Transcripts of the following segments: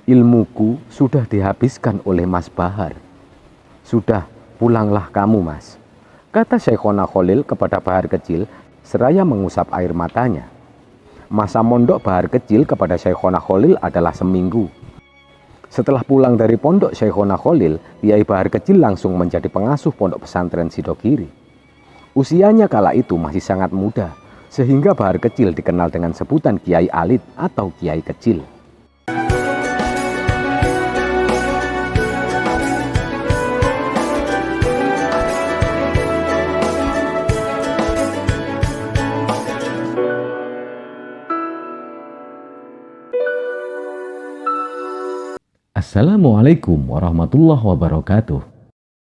Ilmuku sudah dihabiskan oleh Mas Bahar. Sudah, pulanglah kamu, Mas, kata Syekhona Khalil kepada Bahar kecil seraya mengusap air matanya. Masa mondok Bahar kecil kepada Syekhona Khalil adalah seminggu. Setelah pulang dari pondok Syekhona Khalil, Kiai Bahar kecil langsung menjadi pengasuh pondok pesantren Sidogiri. Usianya kala itu masih sangat muda, sehingga Bahar kecil dikenal dengan sebutan Kiai Alit atau Kiai Kecil. Assalamualaikum warahmatullahi wabarakatuh.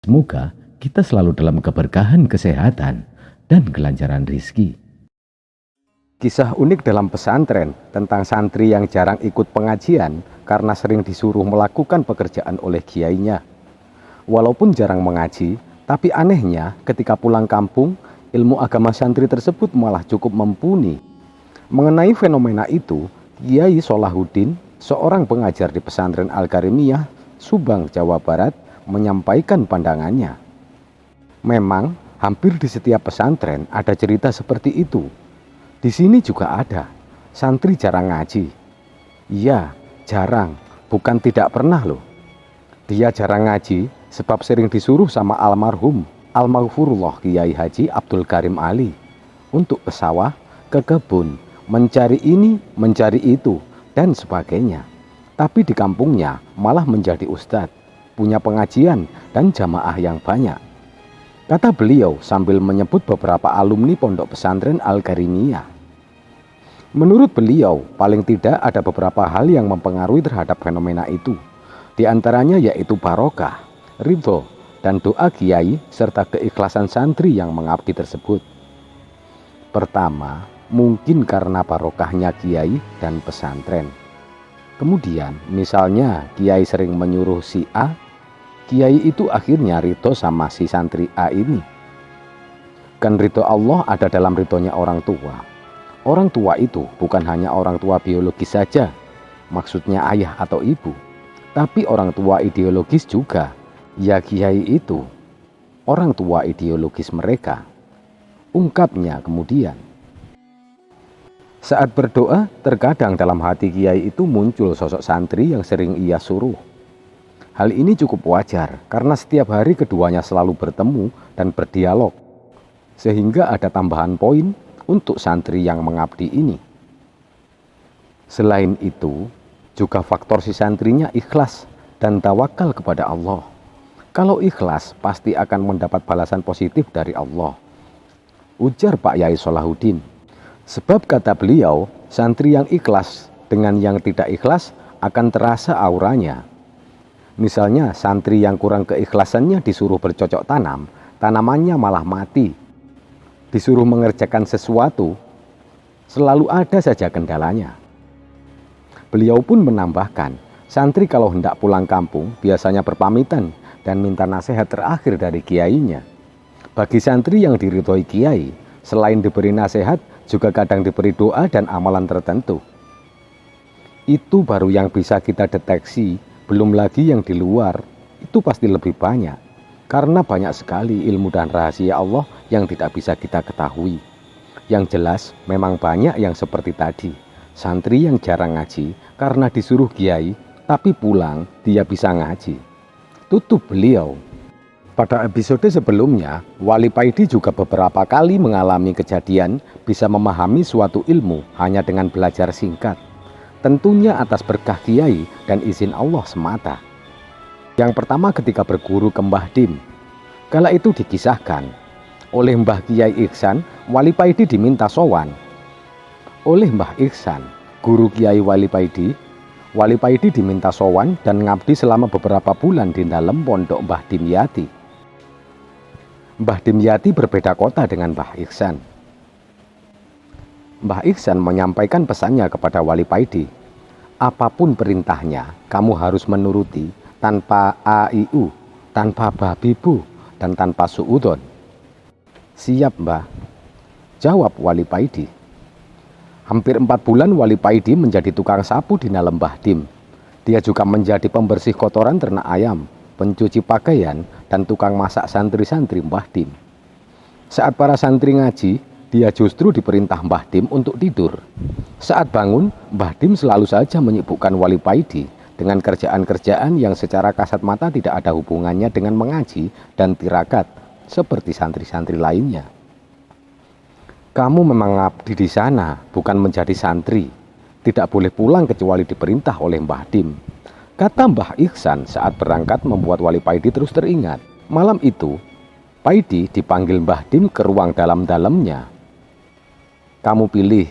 Semoga kita selalu dalam keberkahan kesehatan dan kelancaran rizki. Kisah unik dalam pesantren tentang santri yang jarang ikut pengajian karena sering disuruh melakukan pekerjaan oleh kiainya. Walaupun jarang mengaji, tapi anehnya ketika pulang kampung, ilmu agama santri tersebut malah cukup mumpuni. Mengenai fenomena itu, Kiai Solahuddin, seorang pengajar di pesantren Al-Karimiyah, Subang, Jawa Barat, menyampaikan pandangannya. Memang, hampir di setiap pesantren ada cerita seperti itu. Di sini juga ada, santri jarang ngaji. Iya, jarang, bukan tidak pernah loh. Dia jarang ngaji sebab sering disuruh sama almarhum, Al-Maghfurullah Kiai Haji Abdul Karim Ali, untuk ke sawah, ke kebun, mencari ini, mencari itu, dan sebagainya. Tapi di kampungnya malah menjadi ustadz, punya pengajian dan jamaah yang banyak. Kata beliau sambil menyebut beberapa alumni pondok pesantren Al-Karimiyah. Menurut beliau, paling tidak ada beberapa hal yang mempengaruhi terhadap fenomena itu. Di antaranya yaitu barokah, ridho, dan doa kiai serta keikhlasan santri yang mengabdi tersebut. Pertama, mungkin karena barokahnya kiai dan pesantren. Kemudian misalnya kiai sering menyuruh si A, kiai itu akhirnya ridho sama si santri A ini. Kan ridho Allah ada dalam ridhonya orang tua. Orang tua itu bukan hanya orang tua biologis saja, maksudnya ayah atau ibu, tapi orang tua ideologis juga. Ya, kiai itu orang tua ideologis mereka. Ungkapnya kemudian. Saat berdoa, terkadang dalam hati kiai itu muncul sosok santri yang sering ia suruh. Hal ini cukup wajar karena setiap hari keduanya selalu bertemu dan berdialog, sehingga ada tambahan poin untuk santri yang mengabdi ini. Selain itu, juga faktor si santrinya ikhlas dan tawakal kepada Allah. Kalau ikhlas, pasti akan mendapat balasan positif dari Allah, ujar Pak Yai Solahuddin. Sebab kata beliau, santri yang ikhlas dengan yang tidak ikhlas akan terasa auranya. Misalnya santri yang kurang keikhlasannya disuruh bercocok tanam, tanamannya malah mati. Disuruh mengerjakan sesuatu, selalu ada saja kendalanya. Beliau pun menambahkan, santri kalau hendak pulang kampung biasanya berpamitan dan minta nasihat terakhir dari kiainya. Bagi santri yang diridhoi kiai, selain diberi nasihat, juga kadang diberi doa dan amalan tertentu. Itu baru yang bisa kita deteksi, belum lagi yang di luar, itu pasti lebih banyak. Karena banyak sekali ilmu dan rahasia Allah yang tidak bisa kita ketahui. Yang jelas, memang banyak yang seperti tadi. Santri yang jarang ngaji, karena disuruh kiai, tapi pulang dia bisa ngaji. Tutup beliau. Pada episode sebelumnya, Wali Paidi juga beberapa kali mengalami kejadian bisa memahami suatu ilmu hanya dengan belajar singkat. Tentunya atas berkah kiai dan izin Allah semata. Yang pertama ketika berguru ke Mbah Dim. Kala itu dikisahkan, oleh Mbah Kiai Ihsan, Wali Paidi diminta sowan. Oleh Mbah Ihsan, guru Kiai Wali Paidi diminta sowan dan ngabdi selama beberapa bulan di dalam pondok Mbah Dimyati. Mbah Dimyati berbeda kota dengan Mbah Ihsan. Mbah Ihsan menyampaikan pesannya kepada Wali Paidi. Apapun perintahnya, kamu harus menuruti tanpa AIU, tanpa babibu, dan tanpa suudon. Siap, Mbah, jawab Wali Paidi. Hampir 4 bulan Wali Paidi menjadi tukang sapu di dalam Mbah Dim. Dia juga menjadi pembersih kotoran ternak ayam, pencuci pakaian, dan tukang masak santri-santri Mbah Dim. Saat para santri ngaji, dia justru diperintah Mbah Dim untuk tidur. Saat bangun, Mbah Dim selalu saja menyibukkan Wali Paidi dengan kerjaan-kerjaan yang secara kasat mata tidak ada hubungannya dengan mengaji dan tirakat, seperti santri-santri lainnya. Kamu memang ngabdi di sana, bukan menjadi santri. Tidak boleh pulang kecuali diperintah oleh Mbah Dim, kata Mbah Ihsan saat berangkat, membuat Wali Paidi terus teringat. Malam itu, Paidi dipanggil Mbah Dim ke ruang dalam-dalamnya. Kamu pilih,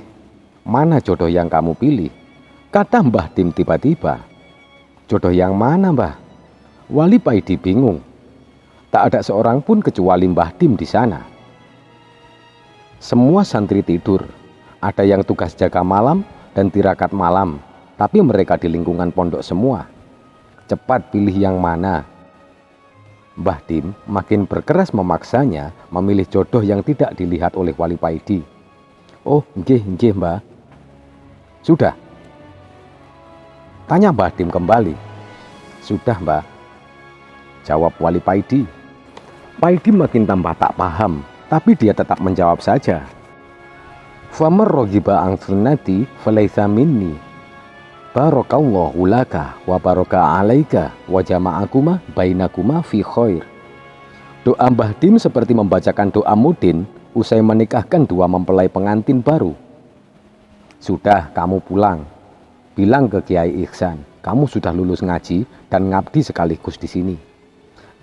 mana jodoh yang kamu pilih? Kata Mbah Dim tiba-tiba. Jodoh yang mana, Mbah? Wali Paidi bingung. Tak ada seorang pun kecuali Mbah Dim di sana. Semua santri tidur. Ada yang tugas jaga malam dan tirakat malam, tapi mereka di lingkungan pondok semua. Cepat pilih yang mana. Mbah Dim makin berkeras memaksanya memilih jodoh yang tidak dilihat oleh Wali Paidi. Oh, nggih, Mbah. Sudah? Tanya Mbah Dim kembali. Sudah, Mbah, jawab Wali Paidi. Paidi makin tambah tak paham, tapi dia tetap menjawab saja. Famar rogiba ang sunnati falaisa minni. Barakallahu laka wa baraka alaika wa jama'akuma bainakuma fi khair. Doa Mbah Dim seperti membacakan doa mudin usai menikahkan dua mempelai pengantin baru. Sudah, kamu pulang. Bilang ke Kiai Ihsan, kamu sudah lulus ngaji dan ngabdi sekaligus di sini,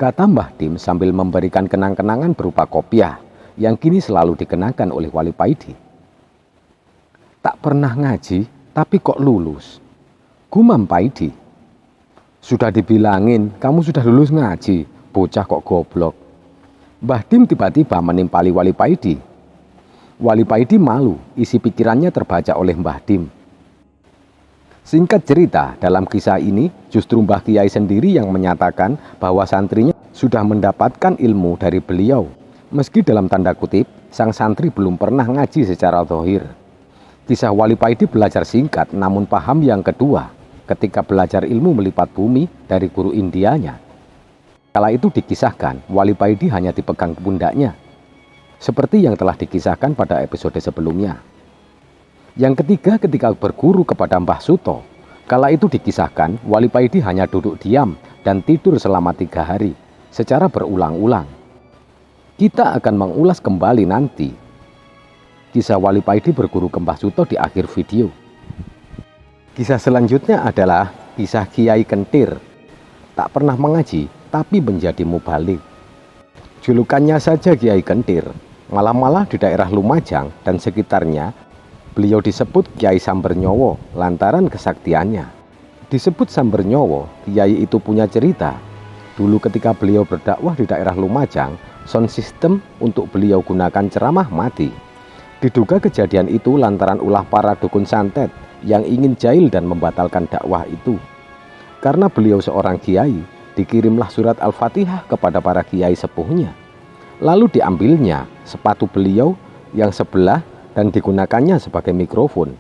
kata Mbah Dim sambil memberikan kenang-kenangan berupa kopiah yang kini selalu dikenakan oleh Wali Paidi. Tak pernah ngaji, tapi kok lulus? Gumam Paidi. Sudah dibilangin, kamu sudah lulus ngaji, bocah kok goblok. Mbah Dim tiba-tiba menimpali Wali Paidi. Wali Paidi malu, isi pikirannya terbaca oleh Mbah Dim. Singkat cerita, dalam kisah ini justru Mbah Kiai sendiri yang menyatakan bahwa santrinya sudah mendapatkan ilmu dari beliau. Meski dalam tanda kutip, sang santri belum pernah ngaji secara zahir. Kisah Wali Paidi belajar singkat namun paham yang kedua ketika belajar ilmu melipat bumi dari guru Indianya. Kala itu dikisahkan Wali Paidi hanya dipegang pundaknya, seperti yang telah dikisahkan pada episode sebelumnya. Yang ketiga, ketika berguru kepada Mbah Suto, kala itu dikisahkan Wali Paidi hanya duduk diam dan tidur selama 3 hari secara berulang-ulang. Kita akan mengulas kembali nanti kisah Wali Paidi berguru ke Mbah Suto di akhir video. Kisah selanjutnya adalah kisah Kiai Kentir. Tak pernah mengaji, tapi menjadi mubalik. Julukannya saja Kiai Kentir. Malah-malah di daerah Lumajang dan sekitarnya, beliau disebut Kiai Sambernyowo lantaran kesaktiannya. Disebut Sambernyowo, Kiai itu punya cerita. Dulu ketika beliau berdakwah di daerah Lumajang, sound system untuk beliau gunakan ceramah mati. Diduga kejadian itu lantaran ulah para dukun santet yang ingin jahil dan membatalkan dakwah itu. Karena beliau seorang kiai, dikirimlah surat Al-Fatihah kepada para kiai sepuhnya. Lalu diambilnya sepatu beliau yang sebelah dan digunakannya sebagai mikrofon.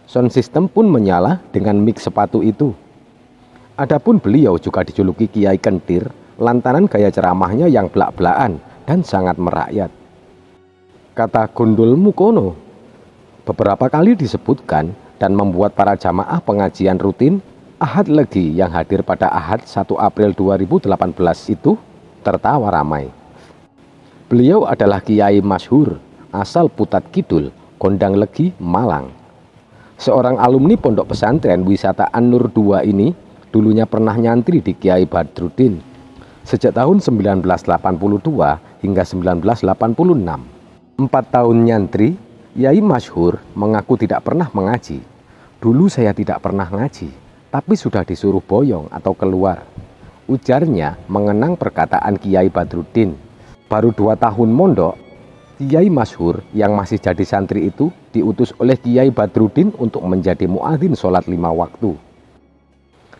Sound system pun menyala dengan mic sepatu itu. Adapun beliau juga dijuluki Kiai Kentir lantaran gaya ceramahnya yang belak-belakan dan sangat merakyat. Kata Gundul Mukono beberapa kali disebutkan dan membuat para jamaah pengajian rutin Ahad Legi yang hadir pada Ahad 1 April 2018 itu tertawa ramai. Beliau adalah Kiai masyhur asal Putat Kidul, Gondang Legi, Malang. Seorang alumni pondok pesantren wisata An-Nur 2 ini dulunya pernah nyantri di Kiai Badruddin sejak tahun 1982 hingga 1986. 4 tahun nyantri, Yai masyhur mengaku tidak pernah mengaji. Dulu saya tidak pernah ngaji, tapi sudah disuruh boyong atau keluar. Ujarnya mengenang perkataan Kiai Badruddin. Baru 2 tahun mondok, Kiai masyhur yang masih jadi santri itu diutus oleh Kiai Badruddin untuk menjadi muadzin sholat 5 waktu.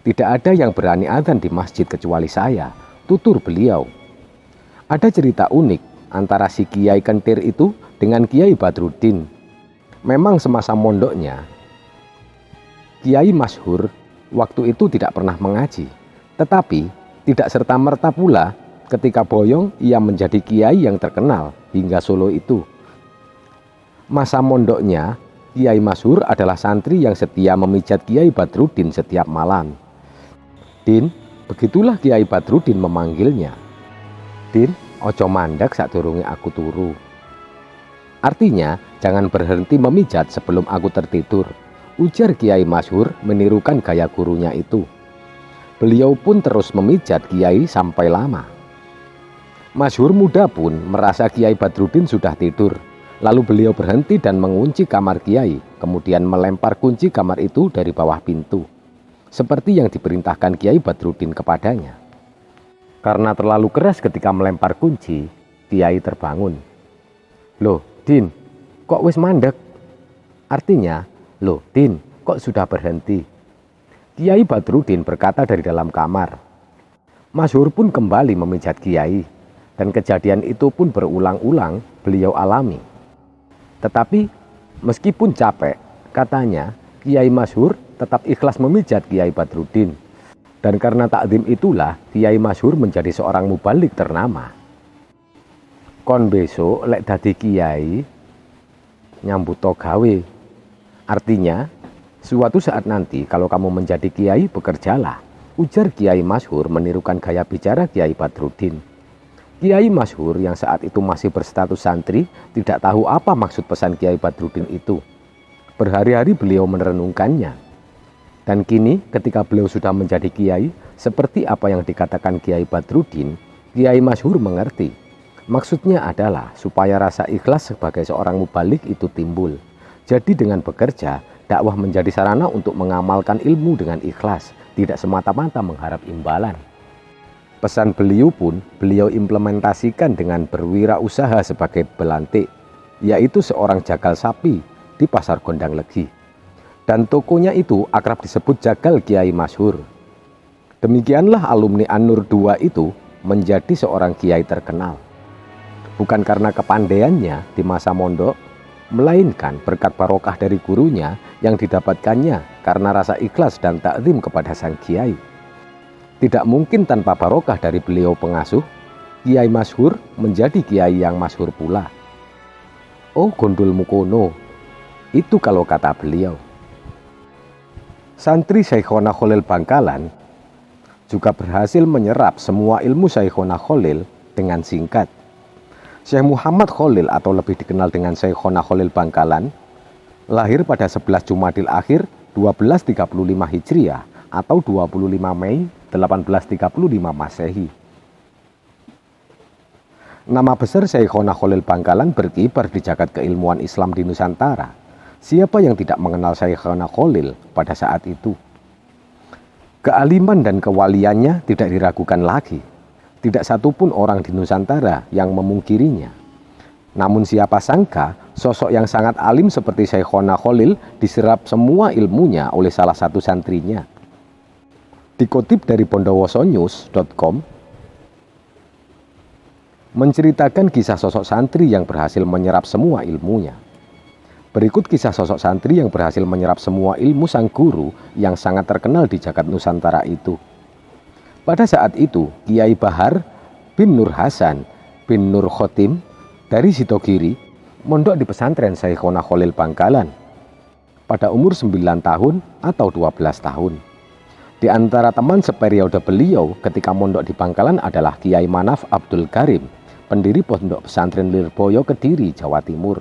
Tidak ada yang berani adzan di masjid kecuali saya, tutur beliau. Ada cerita unik antara si Kiai Kentir itu dengan Kiai Badruddin. Memang semasa mondoknya, Kiai masyhur waktu itu tidak pernah mengaji. Tetapi tidak serta-merta pula ketika boyong ia menjadi kiai yang terkenal hingga Solo itu. Masa mondoknya, Kiai Masyhur adalah santri yang setia memijat Kiai Badrudin setiap malam. "Din," begitulah Kiai Badrudin memanggilnya. "Din, ojo mandek sadurunge aku turu." Artinya, jangan berhenti memijat sebelum aku tertidur, ujar Kiai Masyhur menirukan gaya gurunya itu. Beliau pun terus memijat Kiai sampai lama. Masyhur muda pun merasa Kiai Badrudin sudah tidur. Lalu beliau berhenti dan mengunci kamar Kiai, kemudian melempar kunci kamar itu dari bawah pintu, seperti yang diperintahkan Kiai Badrudin kepadanya. Karena terlalu keras ketika melempar kunci, Kiai terbangun. "Loh, Din, kok wis mandek?" Artinya, "Loh, Din, kok sudah berhenti?" Kiai Badrudin berkata dari dalam kamar. Masyhur pun kembali memijat Kiai, dan kejadian itu pun berulang-ulang beliau alami. Tetapi meskipun capek, katanya Kiai Masyhur tetap ikhlas memijat Kiai Badrudin. Dan karena takdim itulah Kiai Masyhur menjadi seorang mubalik ternama. "Kon besok lek dadi kiai nyambut gawe." Artinya, suatu saat nanti kalau kamu menjadi kiai bekerjalah, ujar Kiai Masyhur menirukan gaya bicara Kiai Badrudin. Kiai Masyhur yang saat itu masih berstatus santri tidak tahu apa maksud pesan Kiai Badrudin itu. Berhari-hari beliau merenungkannya. Dan kini ketika beliau sudah menjadi kiai, seperti apa yang dikatakan Kiai Badrudin, Kiai Masyhur mengerti. Maksudnya adalah supaya rasa ikhlas sebagai seorang mubalik itu timbul. Jadi dengan bekerja, dakwah menjadi sarana untuk mengamalkan ilmu dengan ikhlas, tidak semata-mata mengharap imbalan. Pesan beliau pun beliau implementasikan dengan berwirausaha sebagai belantik, yaitu seorang jagal sapi di Pasar Gondang Legi. Dan tokonya itu akrab disebut Jagal Kiai Masyhur. Demikianlah alumni An-Nur II itu menjadi seorang kiai terkenal. Bukan karena kepandaiannya di masa mondok, melainkan berkat barokah dari gurunya yang didapatkannya karena rasa ikhlas dan takzim kepada sang kiai. Tidak mungkin tanpa barokah dari beliau pengasuh, Kiai Masyhur menjadi kiai yang masyhur pula. "Oh gondol mukono," itu kalau kata beliau. Santri Syekhona Khalil Bangkalan juga berhasil menyerap semua ilmu Syekhona Khalil dengan singkat. Syekh Muhammad Khalil atau lebih dikenal dengan Syekhona Khalil Bangkalan lahir pada 11 Jumadil Akhir 1235 Hijriah atau 25 Mei 1835 Masehi. Nama besar Syekhona Khalil Bangkalan berkibar di jagat keilmuan Islam di Nusantara. Siapa yang tidak mengenal Syekhona Khalil pada saat itu? Kealiman dan kewaliannya tidak diragukan lagi. Tidak satupun orang di Nusantara yang memungkirinya. Namun siapa sangka sosok yang sangat alim seperti Syekhona Khalil diserap semua ilmunya oleh salah satu santrinya. Dikutip dari bondowosonews.com, menceritakan kisah sosok santri yang berhasil menyerap semua ilmunya. Berikut kisah sosok santri yang berhasil menyerap semua ilmu sang guru yang sangat terkenal di jagat Nusantara itu. Pada saat itu, Kiai Bahar bin Nur Hasan bin Nur Khotim dari Sitogiri mondok di pesantren Syekhona Khalil Bangkalan pada umur 9 tahun atau 12 tahun. Di antara teman seperiode beliau ketika mondok di Bangkalan adalah Kiai Manaf Abdul Karim, pendiri pondok pesantren Lirboyo Kediri, Jawa Timur.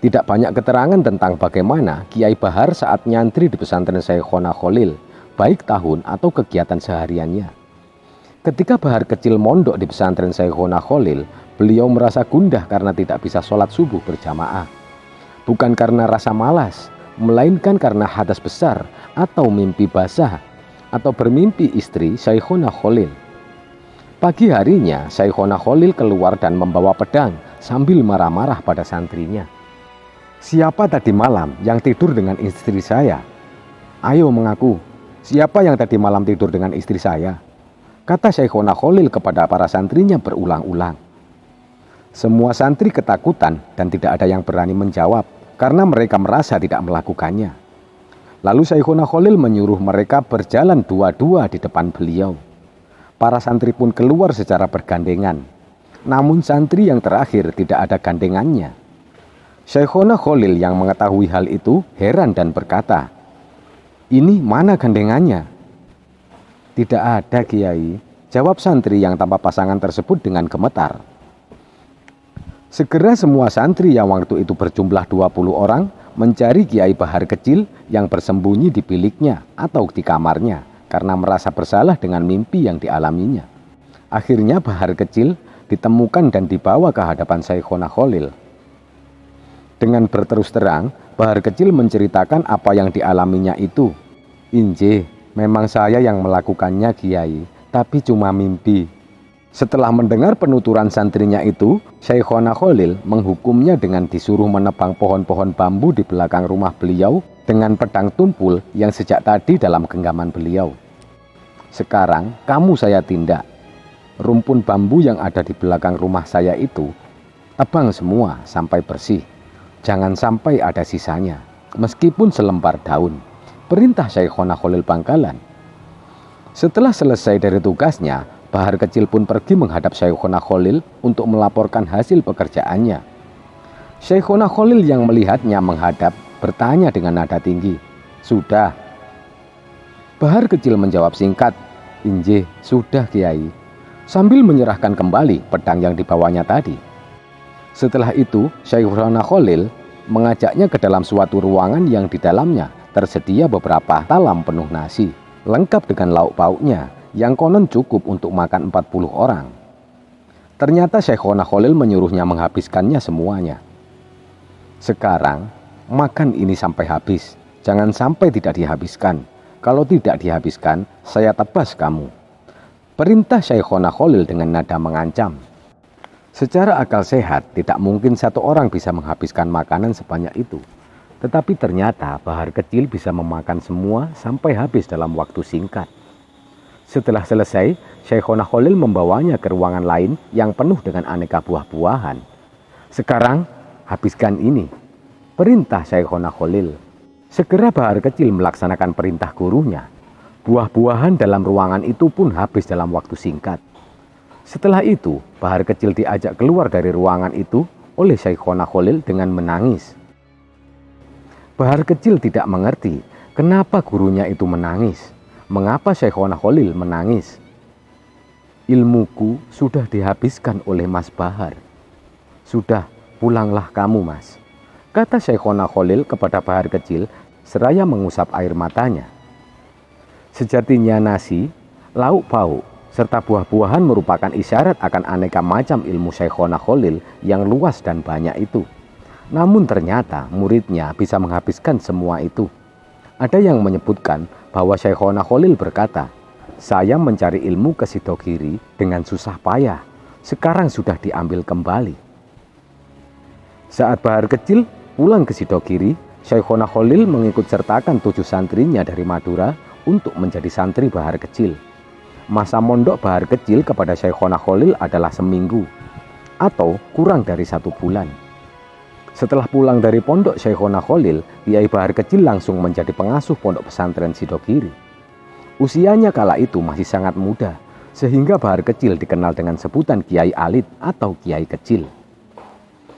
Tidak banyak keterangan tentang bagaimana Kiai Bahar saat nyantri di pesantren Syekhona Khalil, baik tahun atau kegiatan sehariannya. Ketika Bahar kecil mondok di pesantren Syekhona Khalil, beliau merasa gundah karena tidak bisa sholat subuh berjamaah. Bukan karena rasa malas, melainkan karena hadas besar atau mimpi basah, atau bermimpi istri Syekhona Khalil. Pagi harinya, Syekhona Khalil keluar dan membawa pedang sambil marah-marah pada santrinya. "Siapa tadi malam yang tidur dengan istri saya? Ayo mengaku, siapa yang tadi malam tidur dengan istri saya?" kata Syekhona Khalil kepada para santrinya berulang-ulang. Semua santri ketakutan dan tidak ada yang berani menjawab karena mereka merasa tidak melakukannya. Lalu Syekhona Khalil menyuruh mereka berjalan dua-dua di depan beliau. Para santri pun keluar secara bergandengan. Namun santri yang terakhir tidak ada gandengannya. Syekhona Khalil yang mengetahui hal itu heran dan berkata, "Ini mana gandengannya?" "Tidak ada, Kiai," jawab santri yang tanpa pasangan tersebut dengan gemetar. Segera semua santri yang waktu itu berjumlah 20 orang mencari Kiai Bahar Kecil yang bersembunyi di biliknya atau di kamarnya karena merasa bersalah dengan mimpi yang dialaminya. Akhirnya Bahar Kecil ditemukan dan dibawa ke hadapan Syekhona Khalil. Dengan berterus terang, Bahar Kecil menceritakan apa yang dialaminya itu. "Injih, memang saya yang melakukannya, Kiai, tapi cuma mimpi." Setelah mendengar penuturan santrinya itu, Syekhona Khalil menghukumnya dengan disuruh menebang pohon-pohon bambu di belakang rumah beliau dengan pedang tumpul yang sejak tadi dalam genggaman beliau. "Sekarang kamu saya tindak. Rumpun bambu yang ada di belakang rumah saya itu, tebang semua sampai bersih. Jangan sampai ada sisanya, meskipun selembar daun," perintah Syekhona Khalil Bangkalan. Setelah selesai dari tugasnya, Bahar Kecil pun pergi menghadap Syekhona Khalil untuk melaporkan hasil pekerjaannya. Syekhona Khalil yang melihatnya menghadap bertanya dengan nada tinggi, "Sudah?" Bahar Kecil menjawab singkat, "Injih, sudah, Kiai," sambil menyerahkan kembali pedang yang dibawanya tadi. Setelah itu, Syekhona Khalil mengajaknya ke dalam suatu ruangan yang di dalamnya tersedia beberapa talam penuh nasi, lengkap dengan lauk pauknya, yang konon cukup untuk makan 40 orang. Ternyata Syekhona Khalil menyuruhnya menghabiskannya semuanya. "Sekarang, makan ini sampai habis. Jangan sampai tidak dihabiskan. Kalau tidak dihabiskan, saya tebas kamu," perintah Syekhona Khalil dengan nada mengancam. Secara akal sehat, tidak mungkin satu orang bisa menghabiskan makanan sebanyak itu. Tetapi ternyata Bahar Kecil bisa memakan semua sampai habis dalam waktu singkat. Setelah selesai, Syekhona Khalil membawanya ke ruangan lain yang penuh dengan aneka buah-buahan. "Sekarang, habiskan ini," perintah Syekhona Khalil. Segera Bahar Kecil melaksanakan perintah gurunya. Buah-buahan dalam ruangan itu pun habis dalam waktu singkat. Setelah itu, Bahar Kecil diajak keluar dari ruangan itu oleh Syekhona Khalil dengan menangis. Bahar Kecil tidak mengerti kenapa gurunya itu menangis. Mengapa Syekhona Khalil menangis? "Ilmuku sudah dihabiskan oleh Mas Bahar. Sudah, pulanglah kamu, Mas," kata Syekhona Khalil kepada Bahar Kecil seraya mengusap air matanya. Sejatinya nasi, lauk pauk, serta buah-buahan merupakan isyarat akan aneka macam ilmu Syekhona Khalil yang luas dan banyak itu. Namun ternyata muridnya bisa menghabiskan semua itu. Ada yang menyebutkan bahwa Syekhona Khalil berkata, "Saya mencari ilmu ke Sidogiri dengan susah payah. Sekarang sudah diambil kembali." Saat Bahar Kecil pulang ke Sidogiri, Syekhona Khalil mengikut sertakan 7 santrinya dari Madura untuk menjadi santri Bahar Kecil. Masa mondok Bahar Kecil kepada Syekhona Khalil adalah seminggu atau kurang dari 1 bulan. Setelah pulang dari pondok Syekhona Khalil, Kiai Bahar Kecil langsung menjadi pengasuh pondok pesantren Sidogiri. Usianya kala itu masih sangat muda, sehingga Bahar Kecil dikenal dengan sebutan Kiai Alit atau Kiai Kecil.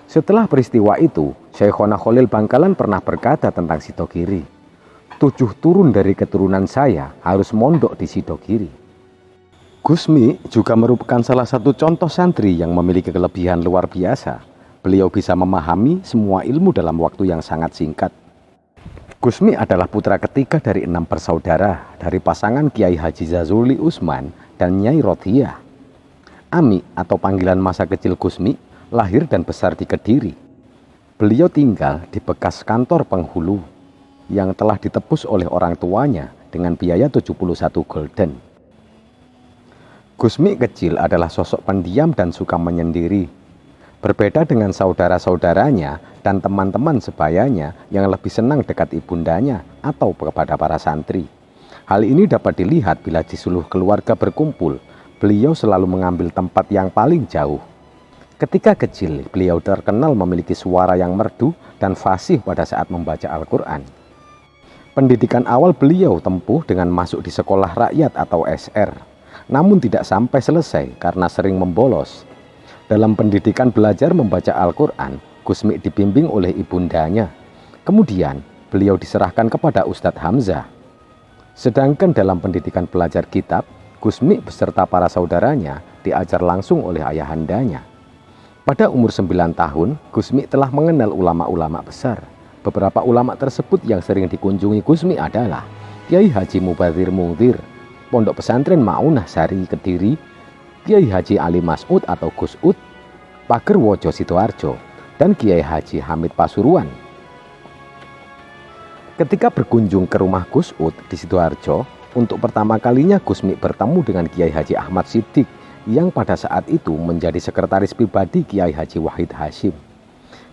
Setelah peristiwa itu, Syekhona Khalil Bangkalan pernah berkata tentang Sidogiri, "7 turun dari keturunan saya harus mondok di Sidogiri." Gusmi juga merupakan salah satu contoh santri yang memiliki kelebihan luar biasa. Beliau bisa memahami semua ilmu dalam waktu yang sangat singkat. Gusmi adalah putra ketiga dari 6 bersaudara dari pasangan Kiai Haji Zazuli Usman dan Nyai Rodhiah. Ami atau panggilan masa kecil Gusmi lahir dan besar di Kediri. Beliau tinggal di bekas kantor penghulu yang telah ditebus oleh orang tuanya dengan biaya 71 gulden. Gusmi kecil adalah sosok pendiam dan suka menyendiri. Berbeda dengan saudara-saudaranya dan teman-teman sebayanya yang lebih senang dekat ibundanya atau kepada para santri. Hal ini dapat dilihat bila di seluruh keluarga berkumpul, beliau selalu mengambil tempat yang paling jauh. Ketika kecil, beliau terkenal memiliki suara yang merdu dan fasih pada saat membaca Al-Quran. Pendidikan awal beliau tempuh dengan masuk di sekolah rakyat atau SR, namun tidak sampai selesai karena sering membolos. Dalam pendidikan belajar membaca Al-Quran, Gusmi dibimbing oleh ibundanya. Kemudian beliau diserahkan kepada Ustadz Hamzah. Sedangkan dalam pendidikan belajar kitab, Gusmi beserta para saudaranya diajar langsung oleh ayahandanya. Pada umur 9 tahun, Gusmi telah mengenal ulama-ulama besar. Beberapa ulama tersebut yang sering dikunjungi Gusmi adalah Kiai Haji Mubadzir Mungdir, Pondok Pesantren Maunah Sari Kediri, Kiai Haji Ali Mas'ud atau Gus Ud, Pager Wojo Sidoarjo, dan Kiai Haji Hamid Pasuruan. Ketika berkunjung ke rumah Gus Ud di Sidoarjo, untuk pertama kalinya Gusmi bertemu dengan Kiai Haji Ahmad Siddiq yang pada saat itu menjadi sekretaris pribadi Kiai Haji Wahid Hashim.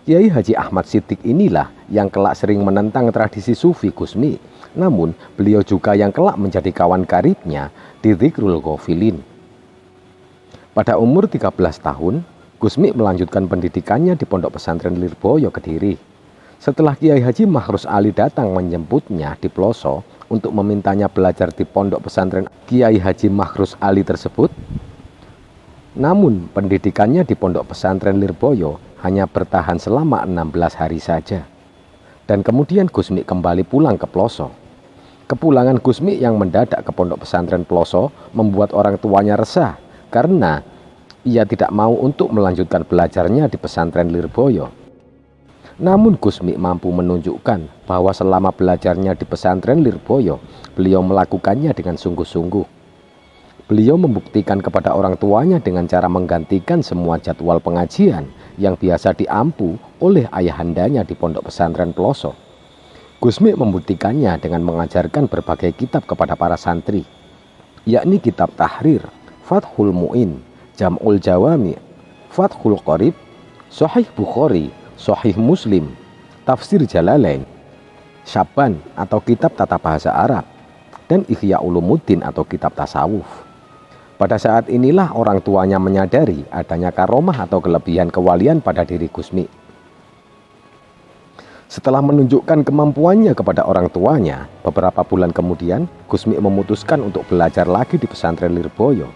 Kiai Haji Ahmad Siddiq inilah yang kelak sering menentang tradisi sufi Gusmi, namun beliau juga yang kelak menjadi kawan karibnya di Dzikrul Ghafilin. Pada umur 13 tahun, Gusmi melanjutkan pendidikannya di Pondok Pesantren Lirboyo Kediri. Setelah Kiai Haji Mahrus Ali datang menjemputnya di Ploso untuk memintanya belajar di Pondok Pesantren Kiai Haji Mahrus Ali tersebut, namun pendidikannya di Pondok Pesantren Lirboyo hanya bertahan selama 16 hari saja. Dan kemudian Gusmi kembali pulang ke Ploso. Kepulangan Gusmi yang mendadak ke Pondok Pesantren Ploso membuat orang tuanya resah karena ia tidak mau untuk melanjutkan belajarnya di pesantren Lirboyo. Namun Gusmi mampu menunjukkan bahwa selama belajarnya di pesantren Lirboyo, beliau melakukannya dengan sungguh-sungguh. Beliau membuktikan kepada orang tuanya dengan cara menggantikan semua jadwal pengajian yang biasa diampu oleh ayahandanya di Pondok Pesantren Ploso. Gusmi membuktikannya dengan mengajarkan berbagai kitab kepada para santri, yakni kitab Tahrir, Fathul Mu'in, Jam'ul Jawami, Fathul Qorib, Sahih Bukhari, Sahih Muslim, Tafsir Jalalain, Syaban atau kitab tata bahasa Arab, dan Ihya Ulumuddin atau kitab tasawuf. Pada saat inilah orang tuanya menyadari adanya karomah atau kelebihan kewalian pada diri Gusmi. Setelah menunjukkan kemampuannya kepada orang tuanya, beberapa bulan kemudian Gusmi memutuskan untuk belajar lagi di pesantren Lirboyo.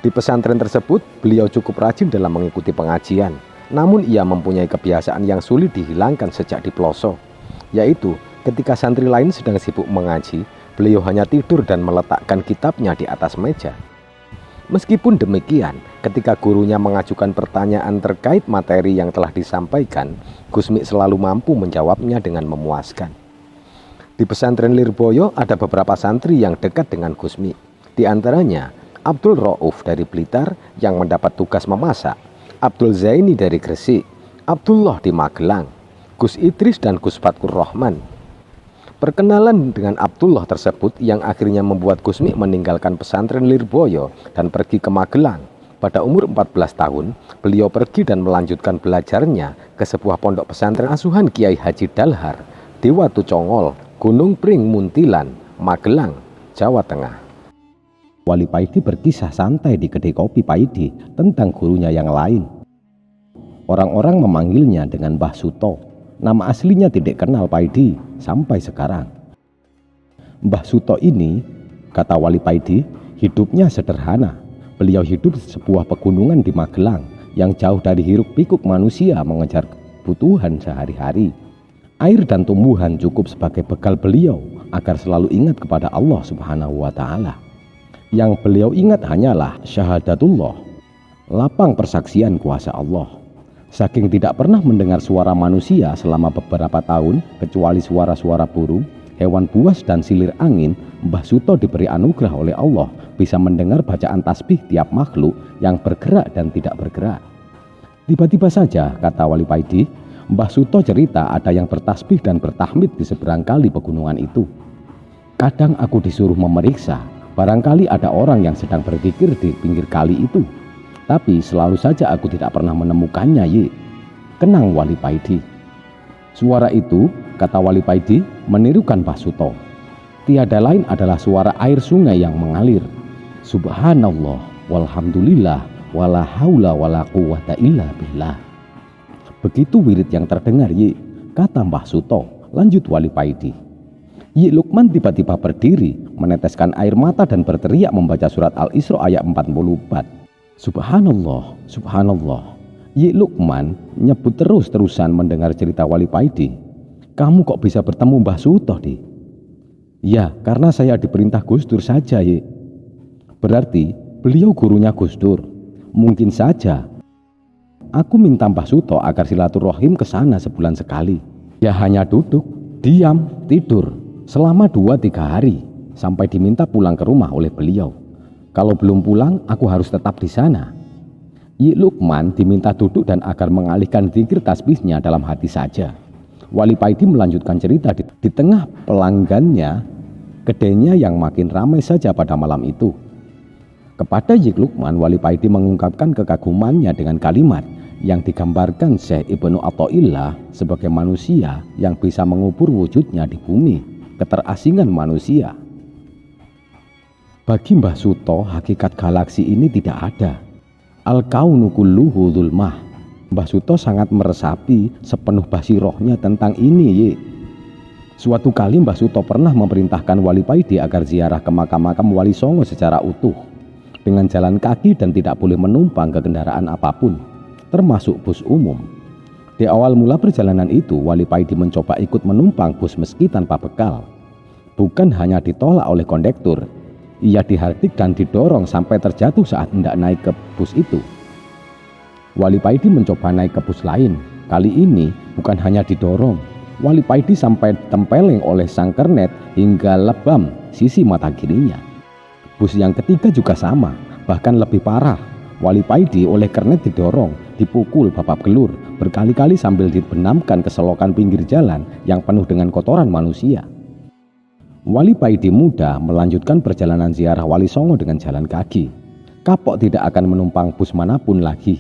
Di pesantren tersebut, beliau cukup rajin dalam mengikuti pengajian. Namun ia mempunyai kebiasaan yang sulit dihilangkan sejak di Ploso, yaitu ketika santri lain sedang sibuk mengaji, beliau hanya tidur dan meletakkan kitabnya di atas meja. Meskipun demikian, ketika gurunya mengajukan pertanyaan terkait materi yang telah disampaikan, Gusmi selalu mampu menjawabnya dengan memuaskan. Di pesantren Lirboyo ada beberapa santri yang dekat dengan Gusmi. Di antaranya Abdul Rauf dari Blitar yang mendapat tugas memasak, Abdul Zaini dari Gresik, Abdullah di Magelang, Gus Idris dan Gus Fatkur Rahman. Perkenalan dengan Abdullah tersebut yang akhirnya membuat Gusmi meninggalkan pesantren Lirboyo dan pergi ke Magelang. Pada umur 14 tahun, beliau pergi dan melanjutkan belajarnya ke sebuah pondok pesantren asuhan Kiai Haji Dalhar di Watu Congol, Gunung Pring Muntilan, Magelang, Jawa Tengah. Wali Paidi berkisah santai di kedai kopi Paidi tentang gurunya yang lain. Orang-orang memanggilnya dengan Mbah Suto. Nama aslinya tidak kenal Paidi sampai sekarang. Mbah Suto ini, kata Wali Paidi, hidupnya sederhana. Beliau hidup di sebuah pegunungan di Magelang yang jauh dari hiruk pikuk manusia mengejar kebutuhan sehari-hari. Air dan tumbuhan cukup sebagai bekal beliau agar selalu ingat kepada Allah Subhanahu wa Ta'ala. Yang beliau ingat hanyalah syahadatullah, lapang persaksian kuasa Allah. Saking tidak pernah mendengar suara manusia selama beberapa tahun, kecuali suara-suara burung, hewan buas dan silir angin, Mbah Suto diberi anugerah oleh Allah bisa mendengar bacaan tasbih tiap makhluk yang bergerak dan tidak bergerak. Tiba-tiba saja, kata Wali Paidi, Mbah Suto cerita ada yang bertasbih dan bertahmid di seberang kali pegunungan itu. Kadang aku disuruh memeriksa, barangkali ada orang yang sedang berzikir di pinggir kali itu. Tapi selalu saja aku tidak pernah menemukannya, ye. Kenang Wali Paidi. Suara itu, kata Wali Paidi, menirukan Mbah Suto. Tiada lain adalah suara air sungai yang mengalir. Subhanallah, walhamdulillah, wala haula wala quwwata illa billah. Begitu wirid yang terdengar, ye, kata Mbah Suto. Lanjut Wali Paidi. Yi Lukman tiba-tiba berdiri, meneteskan air mata dan berteriak membaca surat Al-Isra ayat 44. Subhanallah, subhanallah. Yi Lukman nyebut terus-terusan mendengar cerita Wali Paidi. Kamu kok bisa bertemu Mbah Sutoh, Di? Ya, karena saya diperintah Gus Dur saja, Yi. Berarti beliau gurunya Gus Dur. Mungkin saja. Aku minta Mbah Sutoh agar silaturahim ke sana sebulan sekali. Ya hanya duduk, diam, tidur selama 2-3 hari sampai diminta pulang ke rumah oleh beliau. Kalau belum pulang, aku harus tetap di sana. Yi Lukman diminta duduk dan agar mengalihkan zikir tasbihnya dalam hati saja. Wali Paidi melanjutkan cerita di tengah pelanggannya, kedainya yang makin ramai saja pada malam itu. Kepada Yi Lukman, Wali Paidi mengungkapkan kekagumannya dengan kalimat yang digambarkan Syekh Ibnu Athaillah sebagai manusia yang bisa mengubur wujudnya di bumi, keterasingan manusia. Bagi Mbah Sutoh, hakikat galaksi ini tidak ada. Al-kaunu kulluhu dzulmah. Mbah Sutoh sangat meresapi sepenuh basirohnya tentang ini, Ye. Suatu kali Mbah Sutoh pernah memerintahkan Wali Paidi agar ziarah ke makam-makam Wali Songo secara utuh, dengan jalan kaki dan tidak boleh menumpang ke kendaraan apapun, termasuk bus umum. Di awal mula perjalanan itu, Wali Paidi mencoba ikut menumpang bus meski tanpa bekal. Bukan hanya ditolak oleh kondektur, ia dihardik dan didorong sampai terjatuh saat hendak naik ke bus itu. Wali Paidi mencoba naik ke bus lain. Kali ini bukan hanya didorong, Wali Paidi sampai ditempeleng oleh sang kernet hingga lebam sisi mata kirinya. Bus yang ketiga juga sama, bahkan lebih parah. Wali Paidi oleh kernet didorong, dipukul babak belur berkali-kali sambil dibenamkan ke selokan pinggir jalan yang penuh dengan kotoran manusia. Wali Paidi muda melanjutkan perjalanan ziarah Wali Songo dengan jalan kaki. Kapok tidak akan menumpang bus manapun lagi.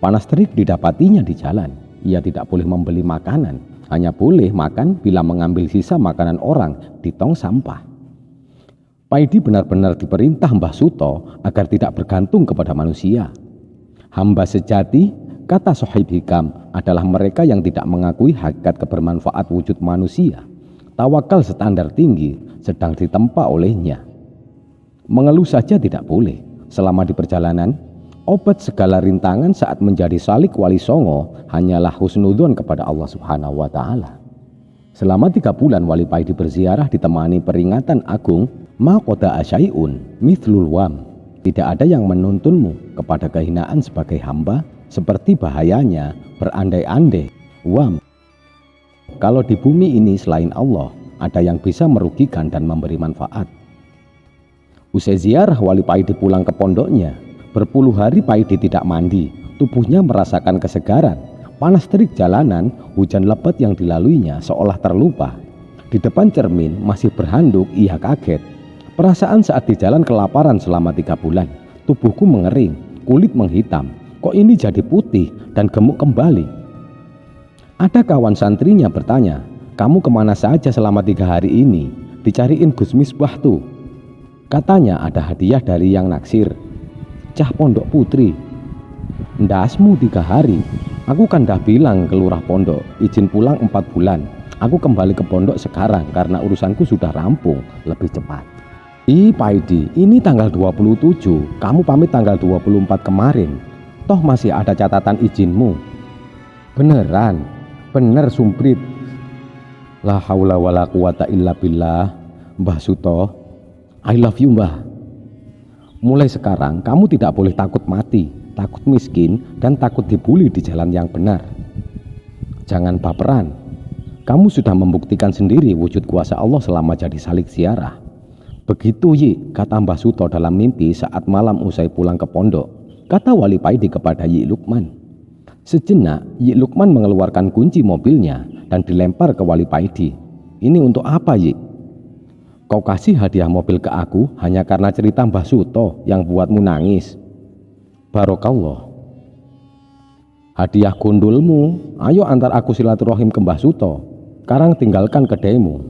Panas terik didapatinya di jalan. Ia tidak boleh membeli makanan, hanya boleh makan bila mengambil sisa makanan orang di tong sampah. Paidi benar-benar diperintah Mbah Sutoh agar tidak bergantung kepada manusia. Hamba sejati, kata Sohib Hikam, adalah mereka yang tidak mengakui hakikat kebermanfaat wujud manusia. Tawakal standar tinggi sedang ditempa olehnya. Mengeluh saja tidak boleh. Selama di perjalanan, obat segala rintangan saat menjadi salik Wali Songo hanyalah husnudzon kepada Allah Subhanahu wa Ta'ala. Selama 3 bulan Wali Paidi berziarah ditemani peringatan agung ma qada asyai'un mithlul wam. Tidak ada yang menuntunmu kepada kehinaan sebagai hamba seperti bahayanya berandai-andai wam. Kalau di bumi ini selain Allah ada yang bisa merugikan dan memberi manfaat. Usai ziarah Wali Paidi pulang ke pondoknya. Berpuluh hari Paidi tidak mandi, tubuhnya merasakan kesegaran. Panas terik jalanan, hujan lebat yang dilaluinya seolah terlupa. Di depan cermin masih berhanduk, ia kaget. Perasaan saat di jalan kelaparan selama 3 bulan. Tubuhku mengering, kulit menghitam. Kok ini jadi putih dan gemuk kembali? Ada kawan santrinya bertanya, kamu kemana saja selama 3 hari ini? Dicariin Gus Misbah tuh. Katanya ada hadiah dari yang naksir. Cah pondok putri. Ndasmu 3 hari. Aku kan dah bilang ke lurah pondok, izin pulang 4 bulan. Aku kembali ke pondok sekarang karena urusanku sudah rampung lebih cepat. Ih Paidi, ini tanggal 27, kamu pamit tanggal 24 kemarin. Toh masih ada catatan izinmu. Beneran, bener sumprit. La haula wala quwata illa billah. Mbah Sutoh, I love you Mbah. Mulai sekarang kamu tidak boleh takut mati, takut miskin, dan takut dibully di jalan yang benar. Jangan baperan. Kamu sudah membuktikan sendiri wujud kuasa Allah selama jadi salik ziarah. Begitu Yi, kata Mbah Sutoh dalam mimpi saat malam usai pulang ke pondok. Kata Wali Paidi kepada Yi Lukman. Sejenak Yi Lukman mengeluarkan kunci mobilnya dan dilempar ke Wali Paidi. Ini untuk apa Yi? Kau kasih hadiah mobil ke aku hanya karena cerita Mbah Sutoh yang buatmu nangis. Barokallah. Hadiah gundulmu, ayo antar aku silaturahim ke Mbah Sutoh. Sekarang tinggalkan kedaimu.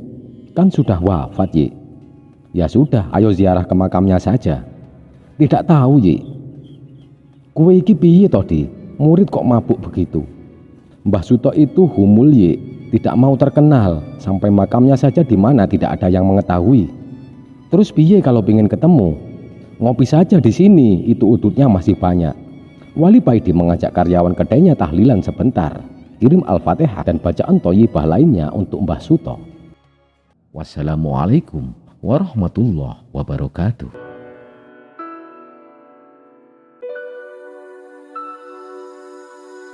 Kan sudah wafat Yi. Ya sudah, ayo ziarah ke makamnya saja. Tidak tahu Yi. Kue iki piye toh Di? Murid kok mabuk begitu? Mbah Sutoh itu humul Yi. tidak mau terkenal, sampai makamnya saja di mana tidak ada yang mengetahui. Terus piye kalau ingin ketemu? Ngopi saja di sini, itu udutnya masih banyak. Wali Paidi mengajak karyawan kedainya tahlilan sebentar, kirim Al-Fatihah dan bacaan thayyibah lainnya untuk Mbah Suto. Wassalamualaikum warahmatullahi wabarakatuh.